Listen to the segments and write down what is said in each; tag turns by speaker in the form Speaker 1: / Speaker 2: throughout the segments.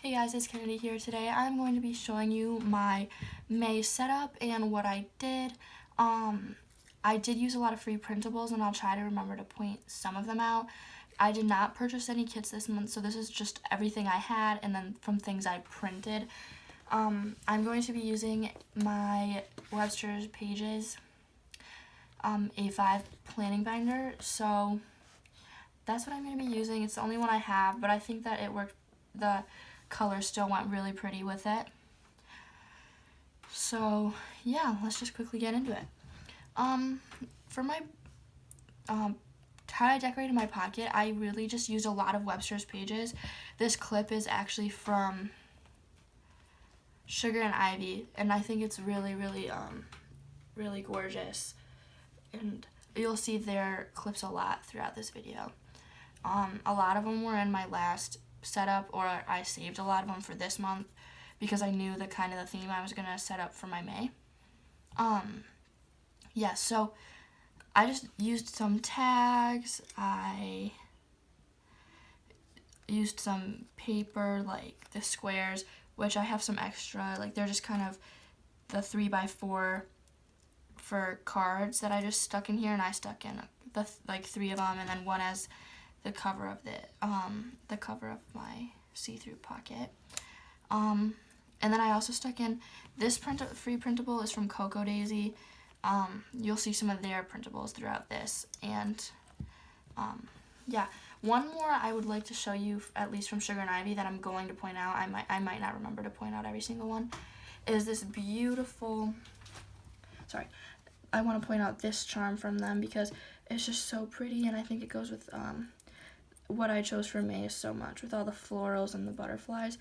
Speaker 1: Hey guys, it's Kennedy here. Today I'm going to be showing you my May setup and what I did. I did use a lot of free printables and I'll try to remember to point some of them out. I did not purchase any kits this month, so this is just everything I had and then from things I printed. I'm going to be using my Webster's Pages A5 planning binder, so that's what I'm going to be using. It's the only one I have, but I think that it worked. The color still went really pretty with it. So yeah, let's just quickly get into it. For my how I decorated my pocket, I really just used a lot of Webster's Pages. This clip is actually from Sugar and Ivy, and I think it's really gorgeous, and you'll see their clips a lot throughout this video. A lot of them were in my last setup, or I saved a lot of them for this month because I knew the kind of the theme I was going to set up for my May. Yeah, so I just used some tags. I used some paper, like the squares, which I have some extra, like they're just kind of the 3x4 for cards that I just stuck in here, and I stuck in the like 3 of them, and then one as the cover of the cover of my see-through pocket. And then I also stuck in this free printable is from Cocoa Daisy. You'll see some of their printables throughout this, and yeah, one more I would like to show you, at least from Sugar and Ivy, that I'm going to point out. I might not remember to point out every single one. Is this beautiful? Sorry, I want to point out this charm from them because it's just so pretty, and I think it goes with what I chose for May so much, with all the florals and the butterflies.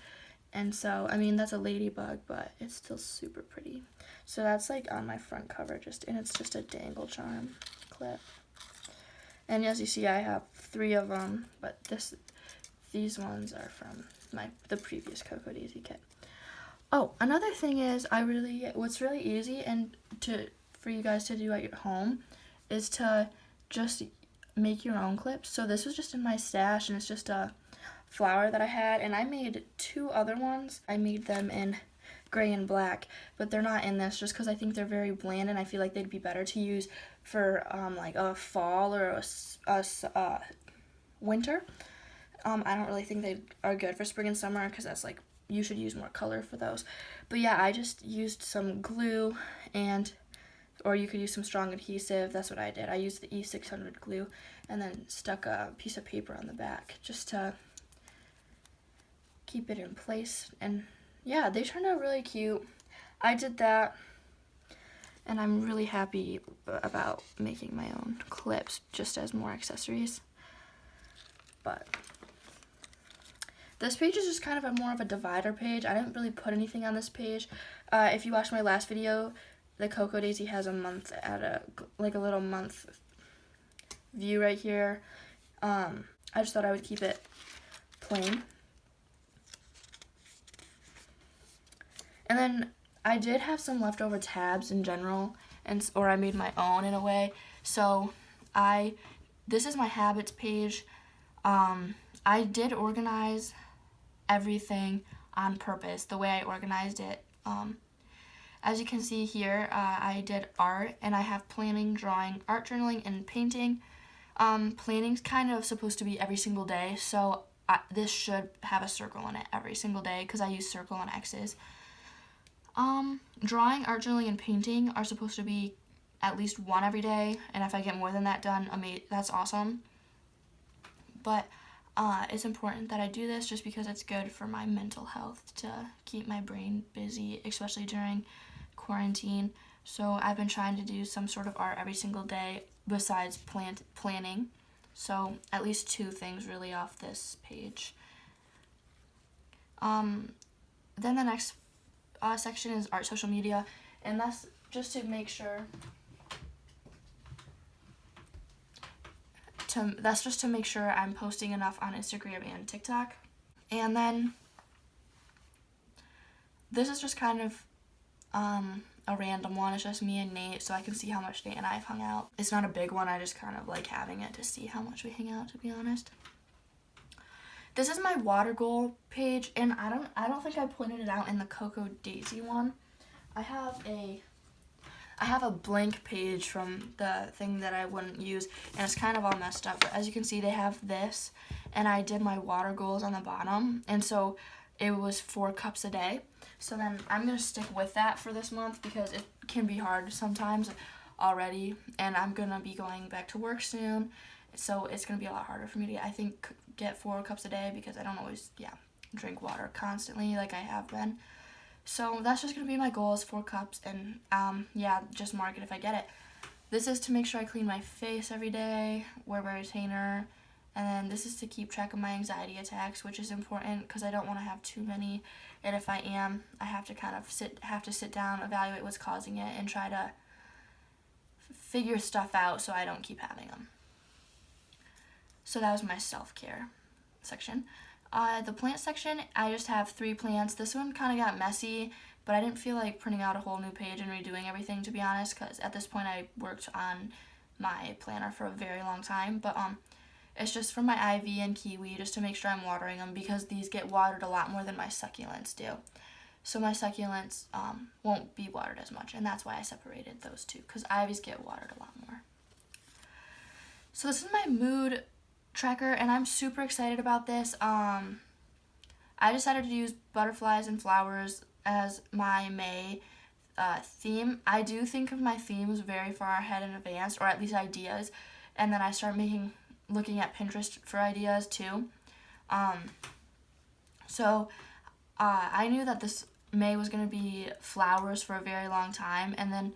Speaker 1: And so, I mean, that's a ladybug, but it's still super pretty. So that's like on my front cover, and it's just a dangle charm clip. And as you see, I have 3 of them, but these ones are from the previous Cocoa Daisy kit. Oh, another thing is, what's really easy and for you guys to do at your home is to just make your own clips. So this was just in my stash, and it's just a flower that I had, and I made 2 other ones. I made them in gray and black, but they're not in this just because I think they're very bland, and I feel like they'd be better to use for like a fall or a winter. I don't really think they are good for spring and summer because that's like, you should use more color for those. But yeah, I just used some glue, or you could use some strong adhesive. That's what I did. I used the E600 glue and then stuck a piece of paper on the back just to keep it in place. And yeah, they turned out really cute. I did that, and I'm really happy about making my own clips just as more accessories. But this page is just kind of more of a divider page. I didn't really put anything on this page. If you watched my last video, the Cocoa Daisy has a month like a little month view right here. I just thought I would keep it plain. And then I did have some leftover tabs in general, or I made my own in a way. So this is my habits page. I did organize everything on purpose, the way I organized it. As you can see here, I did art, and I have planning, drawing, art journaling, and painting. Planning's kind of supposed to be every single day, so this should have a circle in it every single day because I use circle and X's. Drawing, art journaling, and painting are supposed to be at least one every day, and if I get more than that done, that's awesome. But it's important that I do this just because it's good for my mental health to keep my brain busy, especially during quarantine. So I've been trying to do some sort of art every single day besides planning. So at least 2 things really off this page. Then the next section is art social media, and that's just to make sure I'm posting enough on Instagram and TikTok. And then this is just kind of a random one. It's just me and Nate, so I can see how much Nate and I have hung out. It's not a big one. I just kind of like having it to see how much we hang out, to be honest. This is my water goal page, and I don't think I pointed it out in the Cocoa Daisy one. I have a blank page from the thing that I wouldn't use, and it's kind of all messed up. But as you can see, they have this, and I did my water goals on the bottom, and so it was 4 cups a day. So then I'm going to stick with that for this month because it can be hard sometimes already, and I'm going to be going back to work soon, so it's going to be a lot harder for me to, I think, get 4 cups a day because I don't always, drink water constantly like I have been. So that's just going to be my goal is 4 cups, and just mark it if I get it. This is to make sure I clean my face every day, wear my retainer, and then this is to keep track of my anxiety attacks, which is important because I don't want to have too many, and if I am, I have to kind of sit down, evaluate what's causing it, and try to figure stuff out so I don't keep having them. So that was my self-care section. The plant section, I just have 3 plants. This one kind of got messy, but I didn't feel like printing out a whole new page and redoing everything, to be honest, because at this point I worked on my planner for a very long time. But it's just for my ivy and kiwi, just to make sure I'm watering them, because these get watered a lot more than my succulents do. So my succulents won't be watered as much, and that's why I separated those two, because ivies get watered a lot more. So this is my mood tracker, and I'm super excited about this. I decided to use butterflies and flowers as my May theme. I do think of my themes very far ahead in advance, or at least ideas, and then I start looking at Pinterest for ideas too. So I knew that this May was going to be flowers for a very long time, and then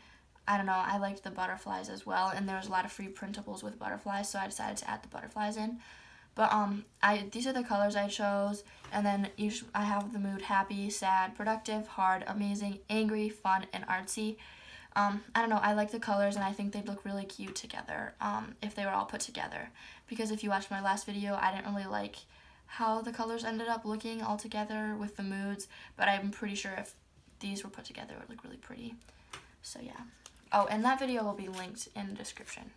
Speaker 1: I don't know, I liked the butterflies as well, and there was a lot of free printables with butterflies, so I decided to add the butterflies in. But these are the colors I chose, and then I have the mood happy, sad, productive, hard, amazing, angry, fun, and artsy. I don't know, I like the colors, and I think they'd look really cute together if they were all put together. Because if you watched my last video, I didn't really like how the colors ended up looking all together with the moods, but I'm pretty sure if these were put together, it would look really pretty. So yeah. Oh, and that video will be linked in the description.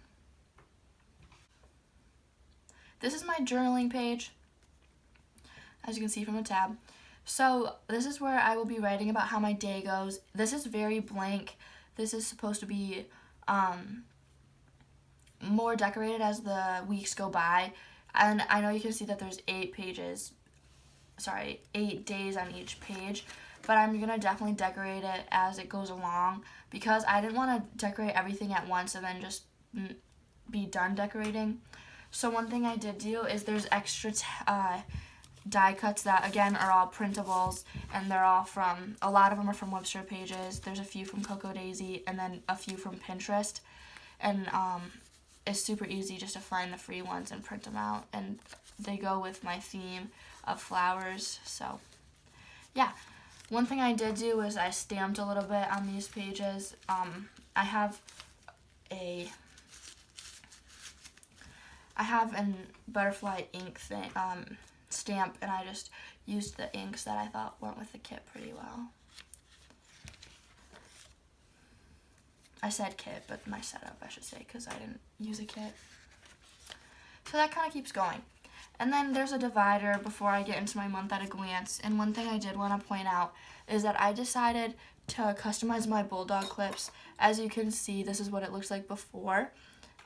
Speaker 1: This is my journaling page, as you can see from the tab. So this is where I will be writing about how my day goes. This is very blank. This is supposed to be more decorated as the weeks go by. And I know you can see that there's 8 days on each page, but I'm going to definitely decorate it as it goes along, because I didn't want to decorate everything at once and then just be done decorating. So one thing I did do is there's extra die cuts that, again, are all printables, and they're all a lot of them are from Webster pages. There's a few from Cocoa Daisy, and then a few from Pinterest. And it's super easy just to find the free ones and print them out, and they go with my theme of flowers. So yeah, one thing I did do is I stamped a little bit on these pages. I have a butterfly ink thing stamp, and I just used the inks that I thought went with the kit pretty well. I said kit, but my setup, I should say, because I didn't use a kit. So that kind of keeps going. And then there's a divider before I get into my month at a glance. And one thing I did want to point out is that I decided to customize my bulldog clips. As you can see, this is what it looks like before.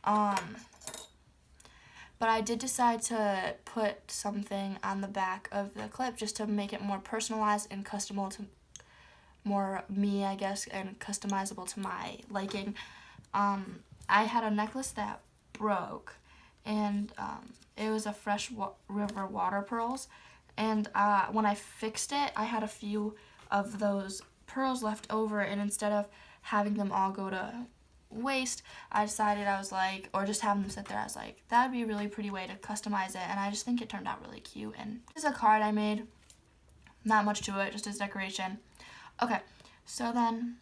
Speaker 1: But I did decide to put something on the back of the clip just to make it more personalized and customizable to more me, I guess, and customizable to my liking. I had a necklace that broke, and it was a Fresh River water pearls, and when I fixed it, I had a few of those pearls left over, and instead of having them all go to waste, I decided or just having them sit there, I was like, that would be a really pretty way to customize it, and I just think it turned out really cute. And this is a card I made, not much to it, just as decoration. Okay, so then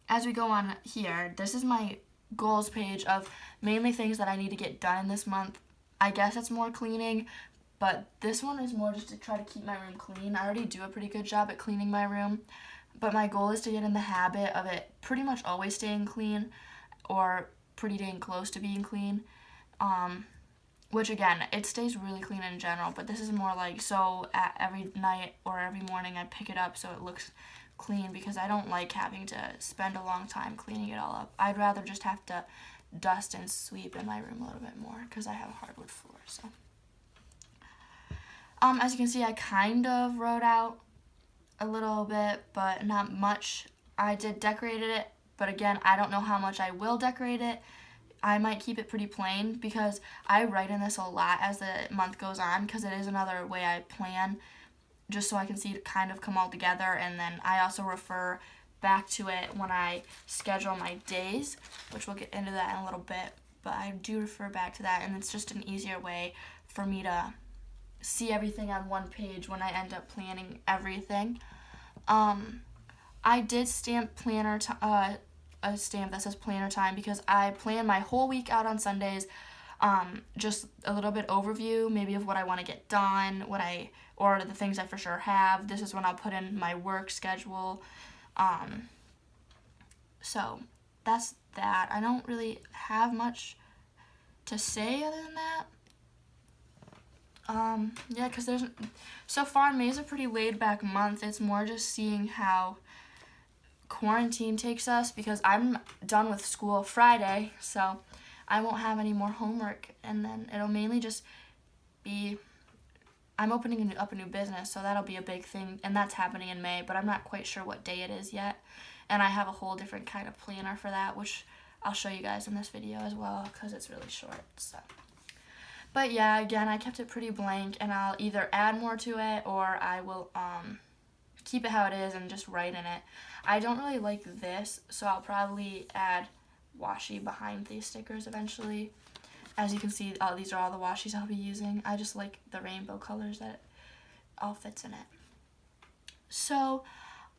Speaker 1: as we go on here, this is my goals page of mainly things that I need to get done this month. I guess it's more cleaning, but this one is more just to try to keep my room clean. I already do a pretty good job at cleaning my room, but my goal is to get in the habit of it pretty much always staying clean, or pretty dang close to being clean. which again, it stays really clean in general, but this is more like, so every night or every morning I pick it up so it looks clean, because I don't like having to spend a long time cleaning it all up. I'd rather just have to dust and sweep in my room a little bit more because I have a hardwood floor. So as you can see, I kind of wrote out a little bit, but not much. I did decorate it, but again, I don't know how much I will decorate it. I might keep it pretty plain because I write in this a lot as the month goes on, because it is another way I plan, just so I can see it kind of come all together. And then I also refer back to it when I schedule my days, which we'll get into that in a little bit, but I do refer back to that, and it's just an easier way for me to see everything on one page when I end up planning everything. I did stamp a stamp that says planner time, because I plan my whole week out on Sundays. Just a little bit overview, maybe of what I want to get done, or the things I for sure have. This is when I'll put in my work schedule. So that's that. I don't really have much to say other than that. Yeah, because so far May is a pretty laid back month. It's more just seeing how quarantine takes us, because I'm done with school Friday, so I won't have any more homework, and then it'll mainly just be, I'm opening up a new business, so that'll be a big thing, and that's happening in May, but I'm not quite sure what day it is yet, and I have a whole different kind of planner for that, which I'll show you guys in this video as well, because it's really short. So, but yeah, again, I kept it pretty blank, and I'll either add more to it, or I will keep it how it is and just write in it. I don't really like this, so I'll probably add washi behind these stickers eventually. As you can see, these are all the washies I'll be using. I just like the rainbow colors that all fits in it. So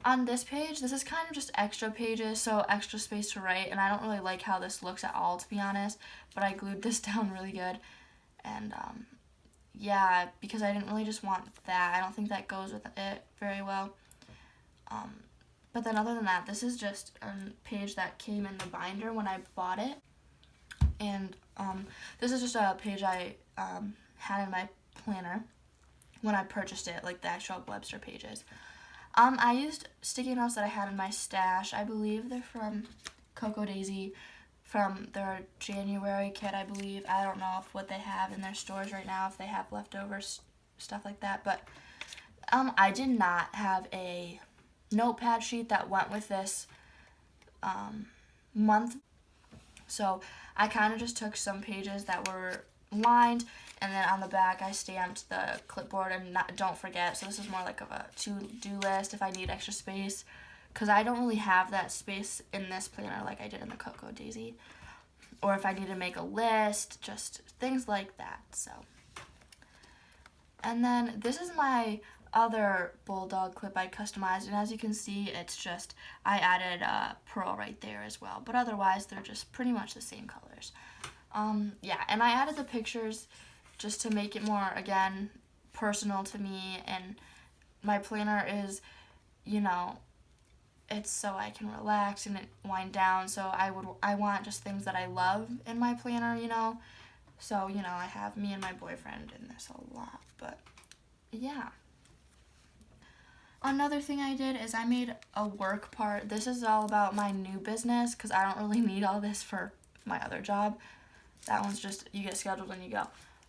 Speaker 1: on this page, this is kind of just extra pages, so extra space to write, and I don't really like how this looks at all, to be honest, but I glued this down really good. And yeah, because I didn't really just want that. I don't think that goes with it very well. But then other than that, this is just a page that came in the binder when I bought it. And this is just a page I had in my planner when I purchased it, like the actual Webster pages. I used sticky notes that I had in my stash. I believe they're from Cocoa Daisy, from their January kit, I believe. I don't know what they have in their stores right now, if they have leftovers, stuff like that. But I did not have a notepad sheet that went with this month. So I kind of just took some pages that were lined, and then on the back I stamped the clipboard and don't forget. So this is more like of a to-do list if I need extra space, because I don't really have that space in this planner like I did in the Cocoa Daisy. Or if I need to make a list, just things like that. So, and then this is my other bulldog clip I customized, and as you can see, it's just, I added pearl right there as well, but otherwise they're just pretty much the same colors. Yeah, and I added the pictures just to make it more, again, personal to me, and my planner is, you know, it's so I can relax and wind down, so I want just things that I love in my planner, you know, so, you know, I have me and my boyfriend in this a lot, but yeah. Another thing I did is I made a work part. This is all about my new business, because I don't really need all this for my other job. That one's just, you get scheduled and you go.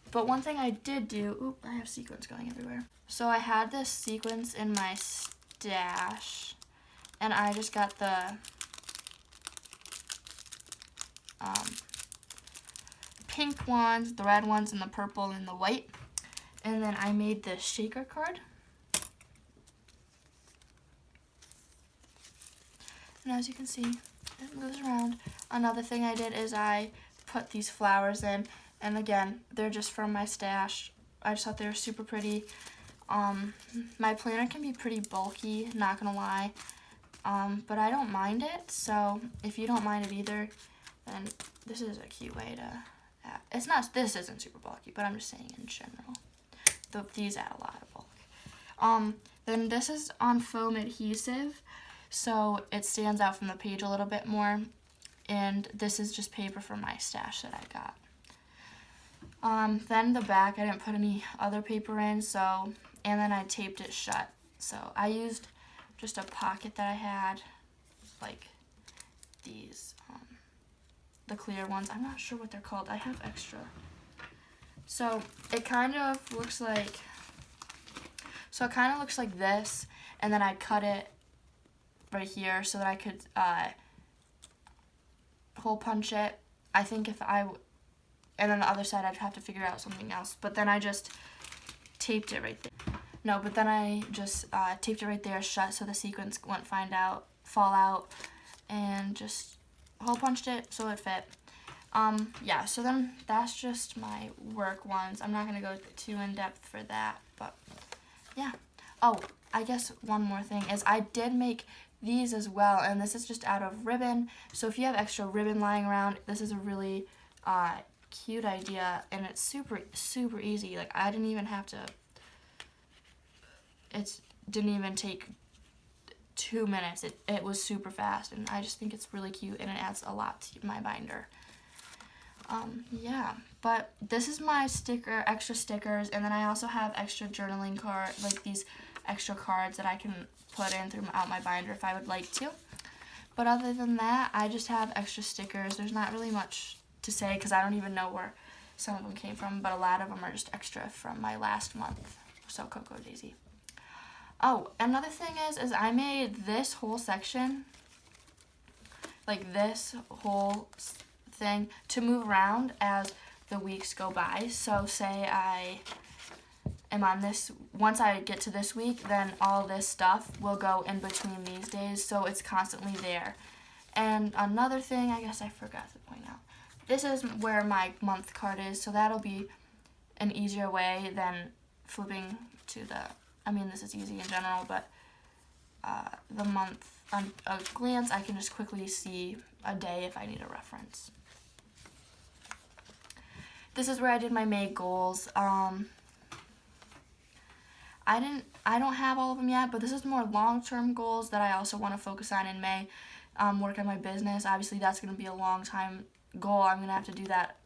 Speaker 1: But one thing I did do, I have sequins going everywhere. So I had this sequence in my stash, and I just got the pink ones, the red ones, and the purple and the white. And then I made this shaker card. And as you can see, it moves around. Another thing I did is I put these flowers in, and again, they're just from my stash. I just thought they were super pretty. My planner can be pretty bulky, not gonna lie, but I don't mind it, so if you don't mind it either, then this is a cute way to add. This isn't super bulky, but I'm just saying in general. These add a lot of bulk. Then this is on foam adhesive, so it stands out from the page a little bit more, and this is just paper from my stash that I got. Then the back, I didn't put any other paper in, so, and then I taped it shut. So I used just a pocket that I had, like these, the clear ones. I'm not sure what they're called. I have extra. So it kind of looks like, this, and then I cut it right here so that I could hole punch it. I think and then the other side I'd have to figure out something else. But then I just taped it right there. No, but then I just taped it right there shut so the sequins wouldn't fall out, and just hole punched it so it fit. Yeah, so then that's just my work ones. I'm not going to go too in-depth for that, but yeah. Oh, I guess one more thing is I did make these as well, and this is just out of ribbon. So if you have extra ribbon lying around, this is a really cute idea, and it's super, super easy. Like, I didn't even have to, it didn't even take 2 minutes. It was super fast, and I just think it's really cute, and it adds a lot to my binder. Yeah, but this is my extra stickers, and then I also have extra journaling like these extra cards that I can put in throughout my binder if I would like to. But other than that, I just have extra stickers. There's not really much to say because I don't even know where some of them came from, but a lot of them are just extra from my last month. So Cocoa Daisy. Oh, another thing is I made this whole section, like this whole thing, to move around as the weeks go by. So say I am on this, once I get to this week, then all this stuff will go in between these days, so it's constantly there. And another thing I guess I forgot to point out, this is where my month card is, so that'll be an easier way than flipping to this is easy in general, but the month, on a glance, I can just quickly see a day if I need a reference. This is where I did my May goals. I don't have all of them yet, but this is more long-term goals that I also want to focus on in May. Work on my business. Obviously, that's going to be a long time goal. I'm going to have to do that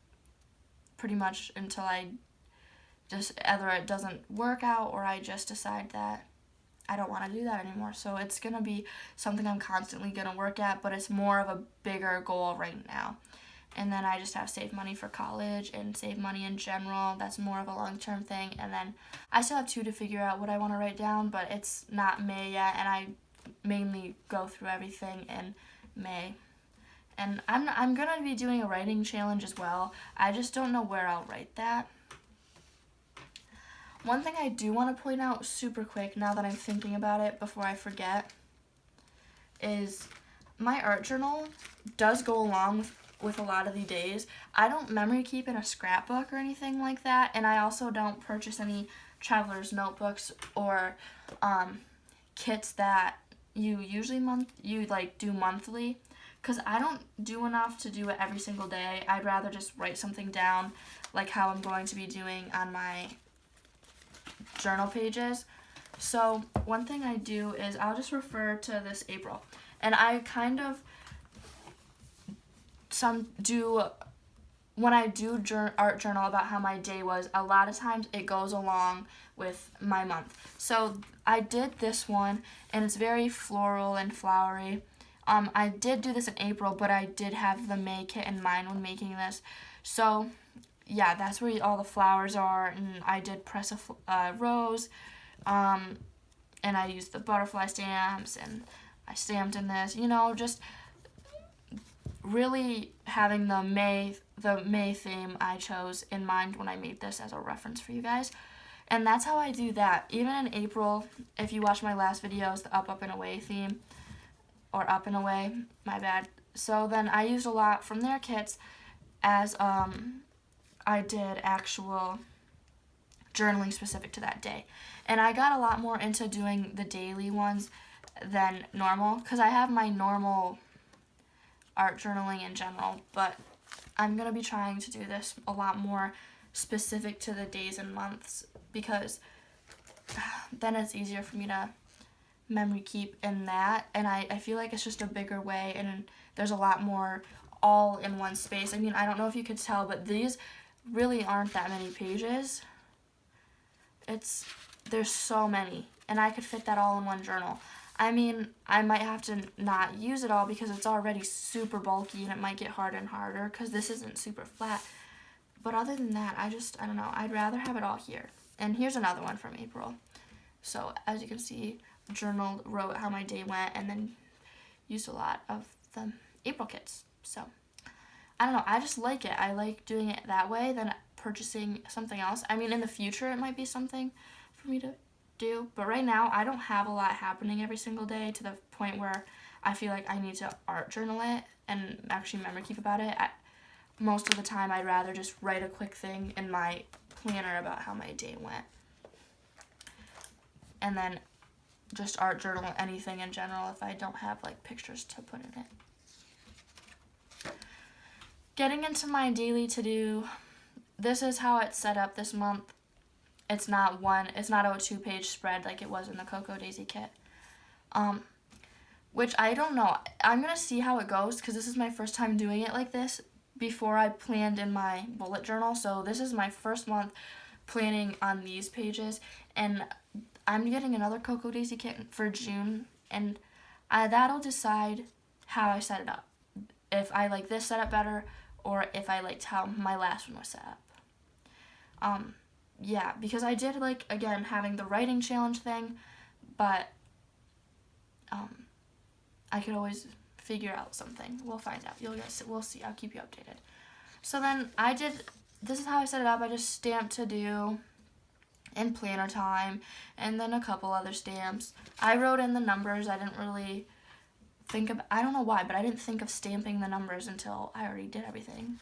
Speaker 1: pretty much until either it doesn't work out or I just decide that I don't want to do that anymore. So it's going to be something I'm constantly going to work at, but it's more of a bigger goal right now. And then I just have to save money for college and save money in general. That's more of a long-term thing. And then I still have 2 to figure out what I want to write down, but it's not May yet, and I mainly go through everything in May. And I'm going to be doing a writing challenge as well. I just don't know where I'll write that. One thing I do want to point out super quick now that I'm thinking about it before I forget is my art journal does go along with a lot of the days. I don't memory keep in a scrapbook or anything like that, and I also don't purchase any traveler's notebooks or kits that you usually do monthly, because I don't do enough to do it every single day. I'd rather just write something down like how I'm going to be doing on my journal pages. So one thing I do is I'll just refer to this April, and I kind of when I do art journal about how my day was, a lot of times it goes along with my month. So I did this one, and it's very floral and flowery. I did do this in April, but I did have the May kit in mind when making this. So yeah, that's where all the flowers are, and I did press a rose, and I used the butterfly stamps, and I stamped in this, just really having the May theme I chose in mind when I made this as a reference for you guys. And that's how I do that. Even in April, if you watch my last videos, the up and away theme, or up and away, my bad. So then I used a lot from their kits as I did actual journaling specific to that day. And I got a lot more into doing the daily ones than normal, because I have my normal art journaling in general, but I'm going to be trying to do this a lot more specific to the days and months, because then it's easier for me to memory keep in that, and I feel like it's just a bigger way, and there's a lot more all in one space. I mean, I don't know if you could tell, but these really aren't that many pages. There's so many, and I could fit that all in one journal. I mean, I might have to not use it all because it's already super bulky and it might get harder and harder because this isn't super flat. But other than that, I don't know. I'd rather have it all here. And here's another one from April. So as you can see, journaled, wrote how my day went, and then used a lot of the April kits. So I don't know. I just like it. I like doing it that way than purchasing something else. I mean, in the future, it might be something for me to do. But right now, I don't have a lot happening every single day to the point where I feel like I need to art journal it and actually memory keep about it. Most of the time, I'd rather just write a quick thing in my planner about how my day went. And then just art journal anything in general if I don't have like pictures to put in it. Getting into my daily to-do, this is how it's set up this month. It's not a 2-page spread like it was in the Cocoa Daisy kit. Which I don't know. I'm going to see how it goes because this is my first time doing it like this before I planned in my bullet journal. So this is my first month planning on these pages, and I'm getting another Cocoa Daisy kit for June, and that'll decide how I set it up. If I like this setup better, or if I liked how my last one was set up. Yeah, because I did like, again, having the writing challenge thing, but I could always figure out something. We'll find out. We'll see. I'll keep you updated. So then this is how I set it up. I just stamped to do and planner time, and then a couple other stamps. I wrote in the numbers. I didn't really I don't know why, but I didn't think of stamping the numbers until I already did everything.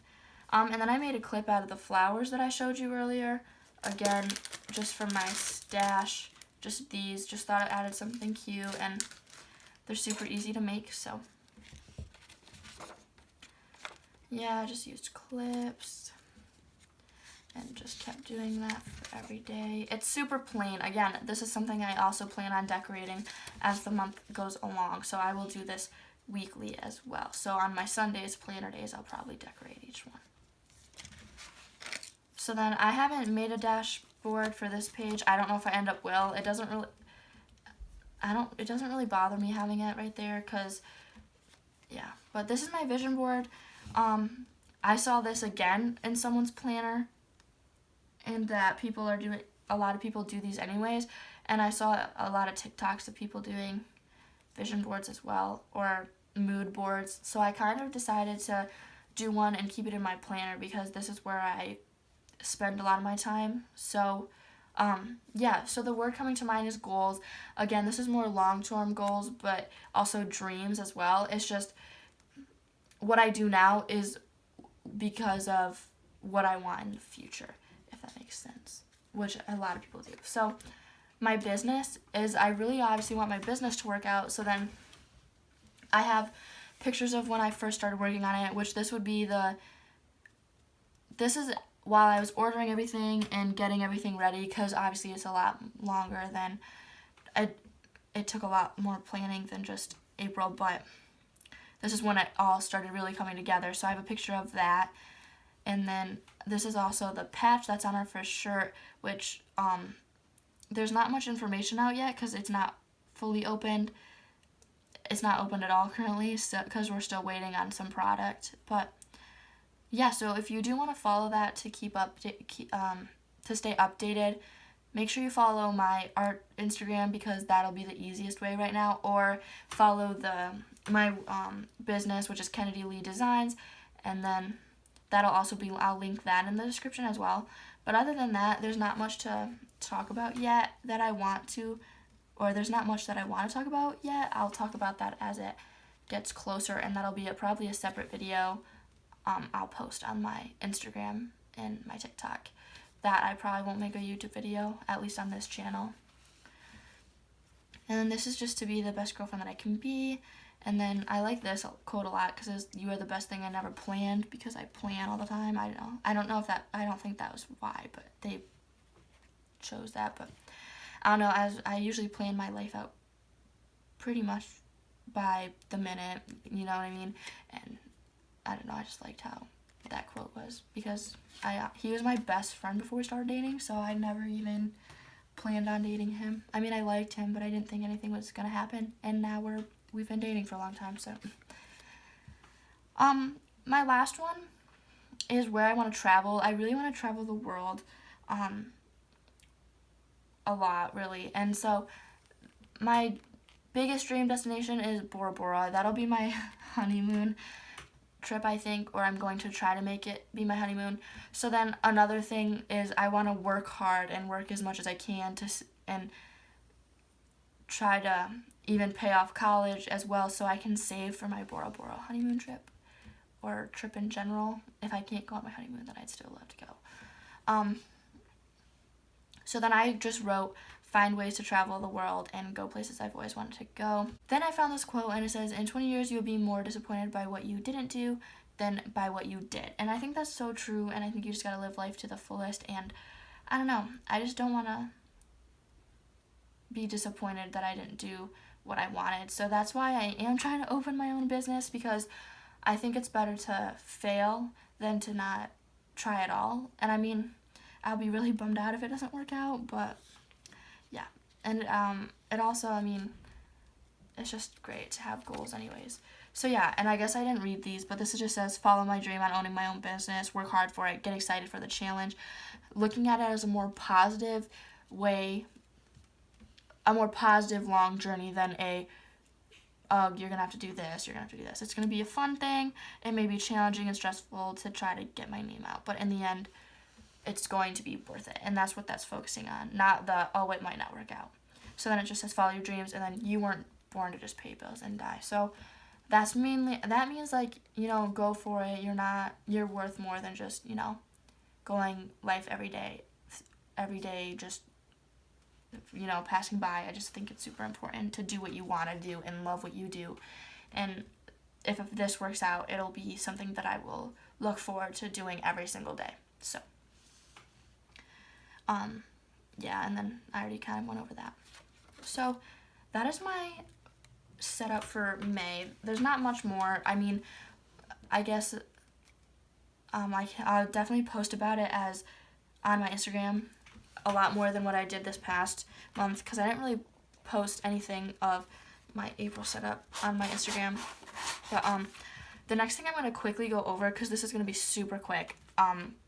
Speaker 1: And then I made a clip out of the flowers that I showed you earlier. Again, just from my stash, just these. Just thought it added something cute, and they're super easy to make, so. Yeah, I just used clips and just kept doing that for every day. It's super plain. Again, this is something I also plan on decorating as the month goes along, so I will do this weekly as well. So on my Sundays, planner days, I'll probably decorate each one. So then I haven't made a dashboard for this page. I don't know if I end up will. It doesn't really bother me having it right there because, yeah. But this is my vision board. I saw this again in someone's planner, and that a lot of people do these anyways, and I saw a lot of TikToks of people doing vision boards as well, or mood boards, so I kind of decided to do one and keep it in my planner because this is where I spend a lot of my time. So yeah, so the word coming to mind is goals. Again, this is more long-term goals, but also dreams as well. It's just what I do now is because of what I want in the future, if that makes sense, which a lot of people do. So my business is, I really obviously want my business to work out, so then I have pictures of when I first started working on it, which this is while I was ordering everything and getting everything ready, because obviously it's a lot longer than, it took a lot more planning than just April, but this is when it all started really coming together. So I have a picture of that. And then this is also the patch that's on our first shirt, which there's not much information out yet because it's not fully opened. It's not opened at all currently, so because we're still waiting on some product. But yeah, so if you do want to follow that to to stay updated, make sure you follow my art Instagram because that'll be the easiest way right now, or follow my business, which is Kennedy Lee Designs, and then that'll also be, I'll link that in the description as well. But other than that, there's not much to talk about yet that I want to, or there's not much that I want to talk about yet. I'll talk about that as it gets closer, and that'll be probably a separate video I'll post on my Instagram and my TikTok. That I probably won't make a YouTube video, at least on this channel. And then this is just to be the best girlfriend that I can be. And then I like this quote a lot because you are the best thing I never planned, because I plan all the time. I don't think that was why, but they chose that. But I don't know, as I usually plan my life out pretty much by the minute, you know what I mean? And I don't know, I just liked how that quote was, because he was my best friend before we started dating, so I never even planned on dating him. I mean, I liked him, but I didn't think anything was gonna happen, and now we've been dating for a long time. So my last one is where I want to travel. I really want to travel the world a lot, really. And so my biggest dream destination is Bora Bora. That'll be my honeymoon trip, I think, or I'm going to try to make it be my honeymoon. So then another thing is I want to work hard and work as much as I can and try to even pay off college as well, so I can save for my Bora Bora honeymoon trip, or trip in general. If I can't go on my honeymoon, then I'd still love to go. So then I just wrote, find ways to travel the world and go places I've always wanted to go. Then I found this quote, and it says, in 20 years you'll be more disappointed by what you didn't do than by what you did. And I think that's so true, and I think you just gotta live life to the fullest. And I don't know, I just don't want to be disappointed that I didn't do what I wanted. So that's why I am trying to open my own business, because I think it's better to fail than to not try at all. And I mean, I'll be really bummed out if it doesn't work out, but yeah. And it also, I mean, it's just great to have goals anyways. So yeah, and I guess I didn't read these, but this just says, follow my dream on owning my own business, work hard for it, get excited for the challenge. Looking at it as a more positive way, a more positive long journey than you're going to have to do this, you're going to have to do this. It's going to be a fun thing. It may be challenging and stressful to try to get my name out, but in the end, it's going to be worth it. And that's what that's focusing on, not it might not work out. So then it just says, follow your dreams, and then you weren't born to just pay bills and die. So that means, like, go for it. You're worth more than just, going life every day, just, passing by. I just think it's super important to do what you want to do and love what you do. And if this works out, it'll be something that I will look forward to doing every single day. So yeah, and then I already kind of went over that. So that is my setup for May. There's not much more. I mean, I guess I'll definitely post about it as on my Instagram a lot more than what I did this past month, because I didn't really post anything of my April setup on my Instagram. But the next thing I'm going to quickly go over, because this is going to be super quick,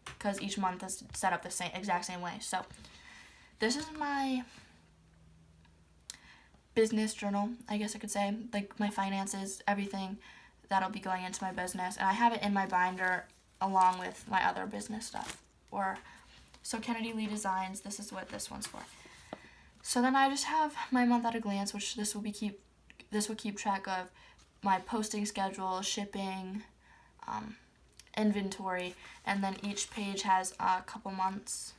Speaker 1: because each month is set up the exact same way. So this is my business journal, I guess I could say, like my finances, everything that'll be going into my business, and I have it in my binder along with my other business stuff. So Kennedy Lee Designs, this is what this one's for. So then I just have my month at a glance, which this will keep track of my posting schedule, shipping, inventory, and then each page has a couple months.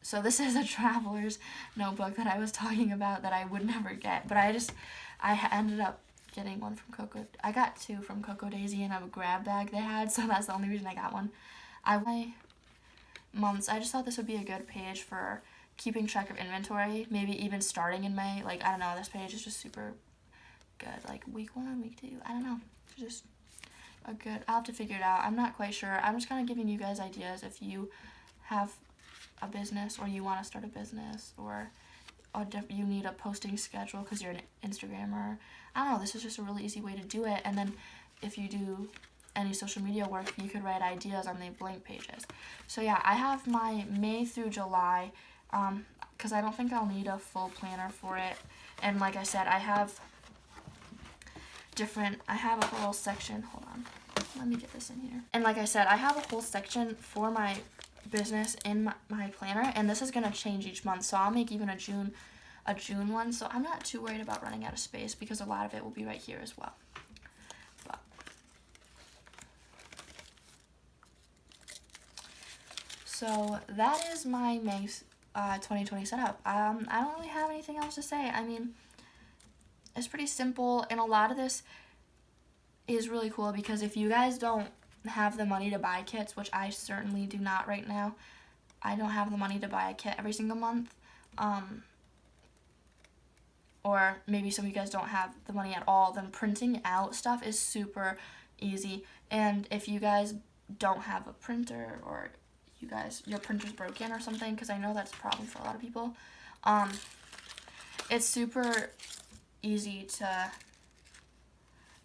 Speaker 1: So this is a traveler's notebook that I was talking about that I would never get, but I ended up getting one from Coco. I got two from Coco Daisy in a grab bag they had, so that's the only reason I got one. My months, I just thought this would be a good page for keeping track of inventory, maybe even starting in May. Like, I don't know, this page is just super good. Like, week 1, week 2, I don't know. It's just I'll have to figure it out. I'm not quite sure. I'm just kind of giving you guys ideas if you have a business, or you want to start a business, or you need a posting schedule because you're an Instagrammer. I don't know, this is just a really easy way to do it. And then if you do any social media work, you could write ideas on the blank pages. So yeah, I have my May through July, because I don't think I'll need a full planner for it. And like I said, I have a whole section, hold on, let me get this in here. And like I said, I have a whole section for my business in my planner, and this is going to change each month, so I'll make even a June one, so I'm not too worried about running out of space, because a lot of it will be right here as well. But so that is my May 2020 setup. I don't really have anything else to say. I mean, it's pretty simple, and a lot of this is really cool, because if you guys don't have the money to buy kits, which I certainly do not right now, I don't have the money to buy a kit every single month, or maybe some of you guys don't have the money at all, then printing out stuff is super easy. And if you guys don't have a printer, or your printer's broken or something, because I know that's a problem for a lot of people, it's super easy to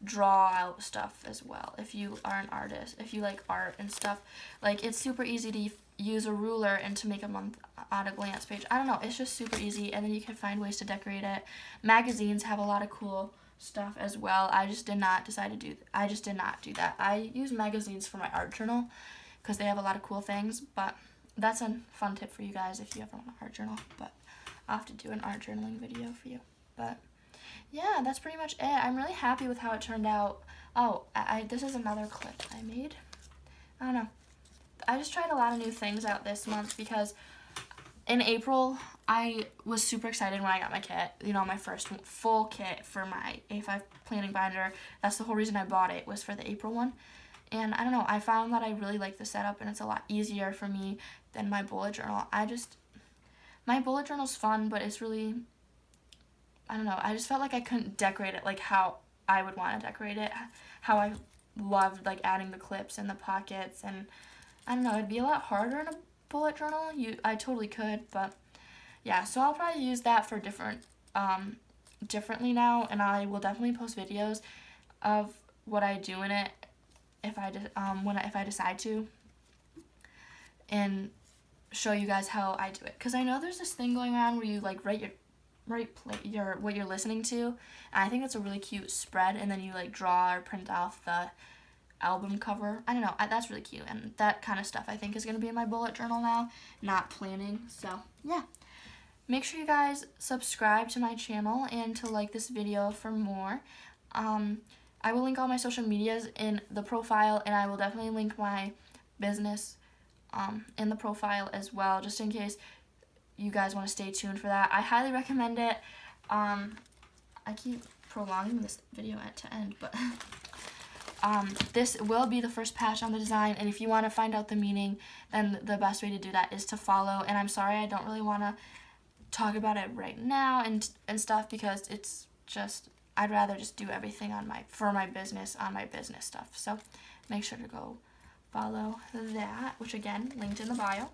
Speaker 1: draw out stuff as well. If you are an artist, if you like art and stuff, like, it's super easy to use a ruler and to make a month at a glance page. I don't know, it's just super easy, and then you can find ways to decorate it. Magazines have a lot of cool stuff as well. I just did not do that. I use magazines for my art journal because they have a lot of cool things, but that's a fun tip for you guys if you ever want an art journal. But I'll have to do an art journaling video for you. But yeah, that's pretty much it. I'm really happy with how it turned out. Oh, this is another clip I made. I don't know. I just tried a lot of new things out this month because in April, I was super excited when I got my kit. You know, my first full kit for my A5 planning binder. That's the whole reason I bought it, was for the April one. And I don't know, I found that I really like the setup, and it's a lot easier for me than my bullet journal. My bullet journal's fun, but it's really, I don't know, I just felt like I couldn't decorate it like how I would want to decorate it, how I loved like adding the clips and the pockets, and I don't know, it'd be a lot harder in a bullet journal. I totally could, but yeah, so I'll probably use that for differently now, and I will definitely post videos of what I do in it if I decide to, and show you guys how I do it. Because I know there's this thing going on where you like write what you're listening to, and I think it's a really cute spread, and then you like draw or print off the album cover. I don't know, that's really cute, and that kind of stuff I think is going to be in my bullet journal now, not planning. So yeah, make sure you guys subscribe to my channel and to like this video for more. I will link all my social medias in the profile, and I will definitely link my business in the profile as well, just in case you guys want to stay tuned for that. I highly recommend it. I keep prolonging this video to end, but this will be the first patch on the design, and if you want to find out the meaning, then the best way to do that is to follow. And I'm sorry I don't really want to talk about it right now and stuff, because it's just, I'd rather just do everything for my business on my business stuff. So make sure to go follow that, which again, linked in the bio.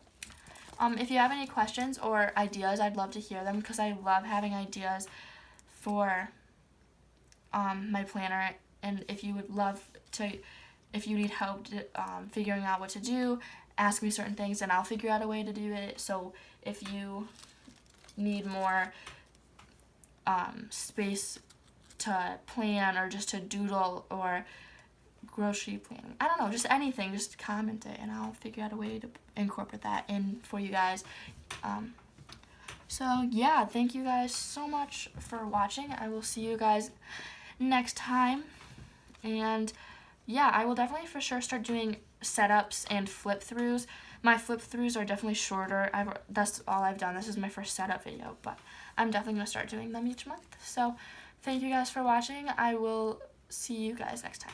Speaker 1: If you have any questions or ideas, I'd love to hear them, because I love having ideas for my planner. And if you need help figuring out what to do, ask me certain things, and I'll figure out a way to do it. So if you need more space to plan, or just to doodle, or grocery planning, I don't know, just anything, just comment it and I'll figure out a way to incorporate that in for you guys. So yeah, thank you guys so much for watching. I will see you guys next time, and yeah, I will definitely for sure start doing setups and flip throughs. My flip throughs are definitely shorter. That's all I've done. This is my first setup video, but I'm definitely going to start doing them each month. So thank you guys for watching. I will see you guys next time.